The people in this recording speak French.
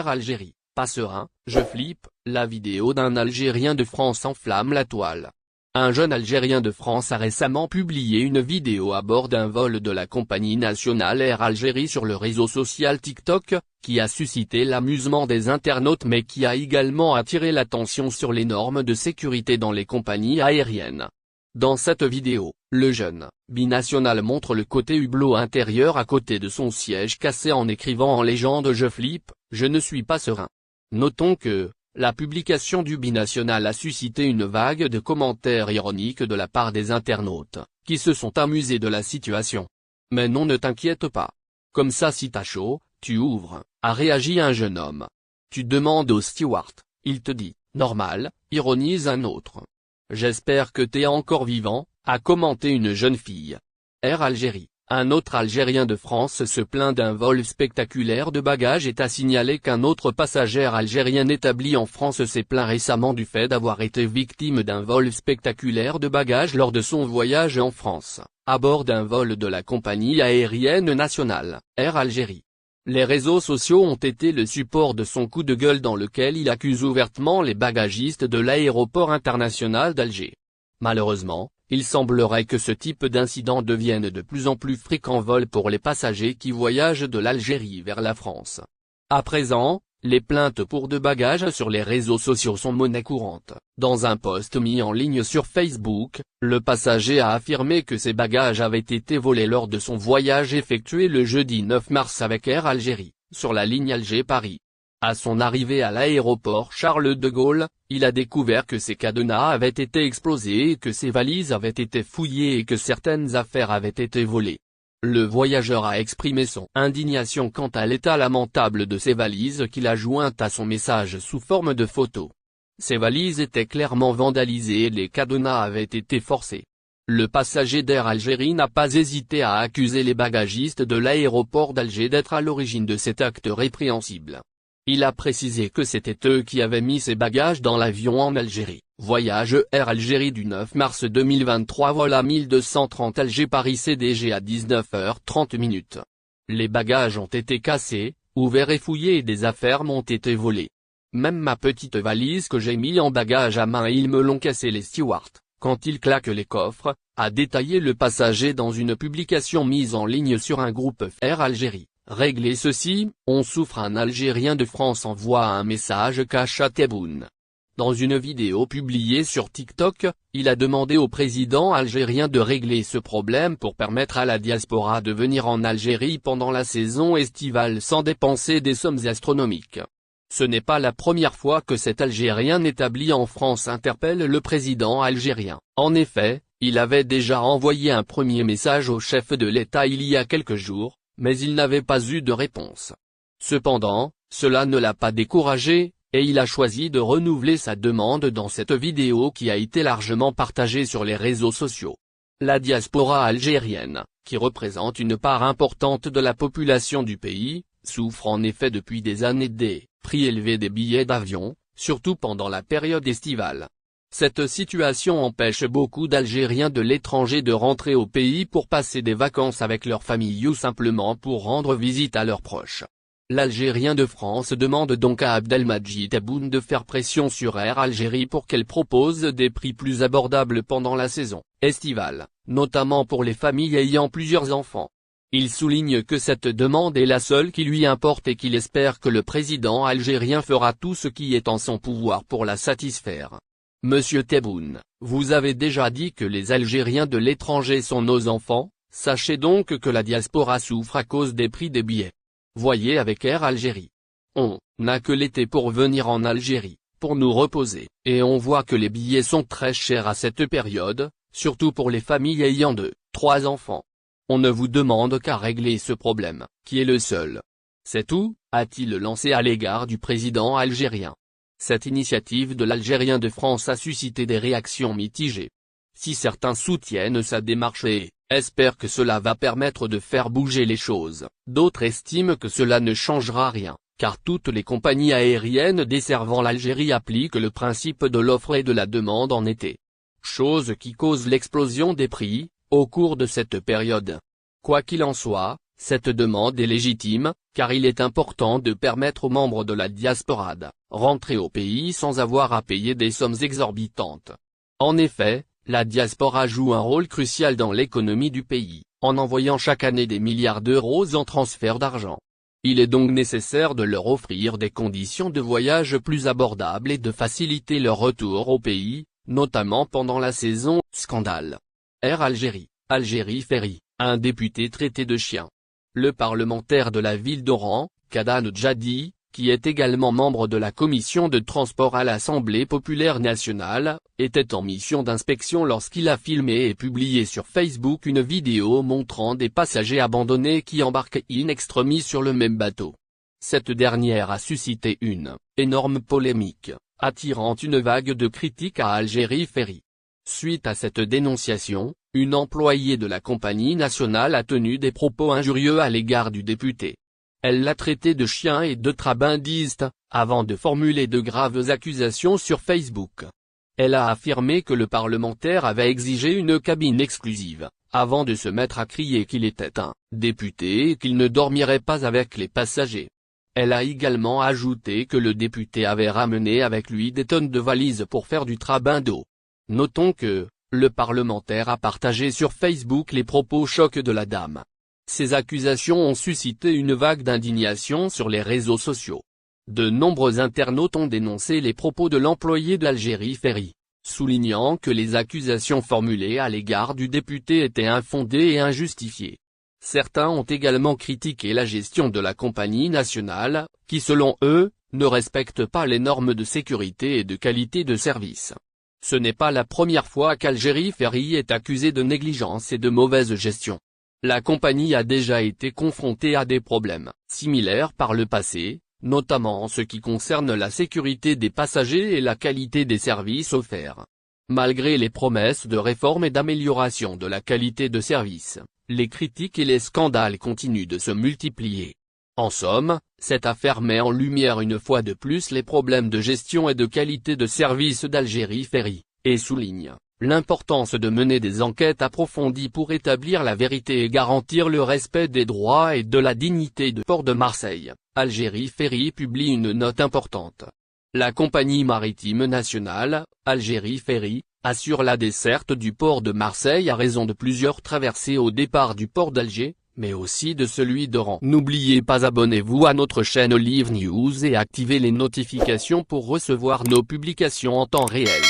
Air Algérie, pas serein, je flippe, la vidéo d'un Algérien de France enflamme la toile. Un jeune Algérien de France a récemment publié une vidéo à bord d'un vol de la compagnie nationale Air Algérie sur le réseau social TikTok, qui a suscité l'amusement des internautes mais qui a également attiré l'attention sur les normes de sécurité dans les compagnies aériennes. Dans cette vidéo, le jeune binational montre le côté hublot intérieur à côté de son siège cassé en écrivant en légende « Je flippe, je ne suis pas serein ». Notons que la publication du binational a suscité une vague de commentaires ironiques de la part des internautes, qui se sont amusés de la situation. Mais non, ne t'inquiète pas. Comme ça, si t'as chaud, tu ouvres, a réagi un jeune homme. Tu demandes au steward, il te dit, normal, ironise un autre. J'espère que t'es encore vivant, a commenté une jeune fille. Air Algérie. Un autre Algérien de France se plaint d'un vol spectaculaire de bagages et a signalé qu'un autre passager algérien établi en France s'est plaint récemment du fait d'avoir été victime d'un vol spectaculaire de bagages lors de son voyage en France, à bord d'un vol de la compagnie aérienne nationale, Air Algérie. Les réseaux sociaux ont été le support de son coup de gueule dans lequel il accuse ouvertement les bagagistes de l'aéroport international d'Alger. Malheureusement, il semblerait que ce type d'incident devienne de plus en plus fréquent vol pour les passagers qui voyagent de l'Algérie vers la France. À présent, les plaintes pour de bagages sur les réseaux sociaux sont monnaie courante. Dans un post mis en ligne sur Facebook, le passager a affirmé que ses bagages avaient été volés lors de son voyage effectué le jeudi 9 mars avec Air Algérie, sur la ligne Alger-Paris. À son arrivée à l'aéroport Charles de Gaulle, il a découvert que ses cadenas avaient été explosés et que ses valises avaient été fouillées et que certaines affaires avaient été volées. Le voyageur a exprimé son indignation quant à l'état lamentable de ses valises qu'il a jointes à son message sous forme de photo. Ces valises étaient clairement vandalisées et les cadenas avaient été forcés. Le passager d'Air Algérie n'a pas hésité à accuser les bagagistes de l'aéroport d'Alger d'être à l'origine de cet acte répréhensible. Il a précisé que c'était eux qui avaient mis ses bagages dans l'avion en Algérie. Voyage Air Algérie du 9 mars 2023 vol à 1230 Alger-Paris CDG à 19h30. Les bagages ont été cassés, ouverts et fouillés et des affaires m'ont été volées. Même ma petite valise que j'ai mis en bagage à main ils me l'ont cassé les stewards, quand ils claquent les coffres, a détaillé le passager dans une publication mise en ligne sur un groupe Air Algérie. Régler ceci, on souffre. Un Algérien de France envoie un message cash à Tebboune. Dans une vidéo publiée sur TikTok, il a demandé au président algérien de régler ce problème pour permettre à la diaspora de venir en Algérie pendant la saison estivale sans dépenser des sommes astronomiques. Ce n'est pas la première fois que cet Algérien établi en France interpelle le président algérien. En effet, il avait déjà envoyé un premier message au chef de l'État il y a quelques jours, mais il n'avait pas eu de réponse. Cependant, cela ne l'a pas découragé, et il a choisi de renouveler sa demande dans cette vidéo qui a été largement partagée sur les réseaux sociaux. La diaspora algérienne, qui représente une part importante de la population du pays, souffre en effet depuis des années des prix élevés des billets d'avion, surtout pendant la période estivale. Cette situation empêche beaucoup d'Algériens de l'étranger de rentrer au pays pour passer des vacances avec leur famille ou simplement pour rendre visite à leurs proches. L'Algérien de France demande donc à Abdelmadjid Tebboune de faire pression sur Air Algérie pour qu'elle propose des prix plus abordables pendant la saison estivale, notamment pour les familles ayant plusieurs enfants. Il souligne que cette demande est la seule qui lui importe et qu'il espère que le président algérien fera tout ce qui est en son pouvoir pour la satisfaire. Monsieur Tebboune, vous avez déjà dit que les Algériens de l'étranger sont nos enfants, sachez donc que la diaspora souffre à cause des prix des billets. Voyez avec Air Algérie. On n'a que l'été pour venir en Algérie, pour nous reposer, et on voit que les billets sont très chers à cette période, surtout pour les familles ayant 2-3 enfants. On ne vous demande qu'à régler ce problème, qui est le seul. C'est tout, a-t-il lancé à l'égard du président algérien. Cette initiative de l'Algérien de France a suscité des réactions mitigées. Si certains soutiennent sa démarche et espèrent que cela va permettre de faire bouger les choses, d'autres estiment que cela ne changera rien, car toutes les compagnies aériennes desservant l'Algérie appliquent le principe de l'offre et de la demande en été. Chose qui cause l'explosion des prix, au cours de cette période. Quoi qu'il en soit, Cette demande est légitime, car il est important de permettre aux membres de la diaspora de rentrer au pays sans avoir à payer des sommes exorbitantes. En effet, la diaspora joue un rôle crucial dans l'économie du pays, en envoyant chaque année des milliards d'euros en transfert d'argent. Il est donc nécessaire de leur offrir des conditions de voyage plus abordables et de faciliter leur retour au pays, notamment pendant la saison « Scandale ». Air Algérie, Algérie Ferry, un député traité de chien. Le parlementaire de la ville d'Oran, Kadan Djadi, qui est également membre de la commission de transport à l'Assemblée populaire nationale, était en mission d'inspection lorsqu'il a filmé et publié sur Facebook une vidéo montrant des passagers abandonnés qui embarquaient in extremis sur le même bateau. Cette dernière a suscité une énorme polémique, attirant une vague de critiques à Algérie Ferry. Suite à cette dénonciation, une employée de la compagnie nationale a tenu des propos injurieux à l'égard du député. Elle l'a traité de chien et de trabundiste, avant de formuler de graves accusations sur Facebook. Elle a affirmé que le parlementaire avait exigé une cabine exclusive, avant de se mettre à crier qu'il était un député et qu'il ne dormirait pas avec les passagers. Elle a également ajouté que le député avait ramené avec lui des tonnes de valises pour faire du trabindo. Notons que le parlementaire a partagé sur Facebook les propos chocs de la dame. Ces accusations ont suscité une vague d'indignation sur les réseaux sociaux. De nombreux internautes ont dénoncé les propos de l'employé d'Algérie Ferry, soulignant que les accusations formulées à l'égard du député étaient infondées et injustifiées. Certains ont également critiqué la gestion de la compagnie nationale, qui selon eux, ne respecte pas les normes de sécurité et de qualité de service. Ce n'est pas la première fois qu'Algérie Ferry est accusée de négligence et de mauvaise gestion. La compagnie a déjà été confrontée à des problèmes similaires par le passé, notamment en ce qui concerne la sécurité des passagers et la qualité des services offerts. Malgré les promesses de réforme et d'amélioration de la qualité de service, les critiques et les scandales continuent de se multiplier. En somme, cette affaire met en lumière une fois de plus les problèmes de gestion et de qualité de service d'Algérie Ferry, et souligne l'importance de mener des enquêtes approfondies pour établir la vérité et garantir le respect des droits et de la dignité du port de Marseille. Algérie Ferry publie une note importante. La compagnie maritime nationale, Algérie Ferry, assure la desserte du port de Marseille à raison de plusieurs traversées au départ du port d'Alger, mais aussi de celui d'Oran. N'oubliez pas abonnez-vous à notre chaîne Olive News et activez les notifications pour recevoir nos publications en temps réel.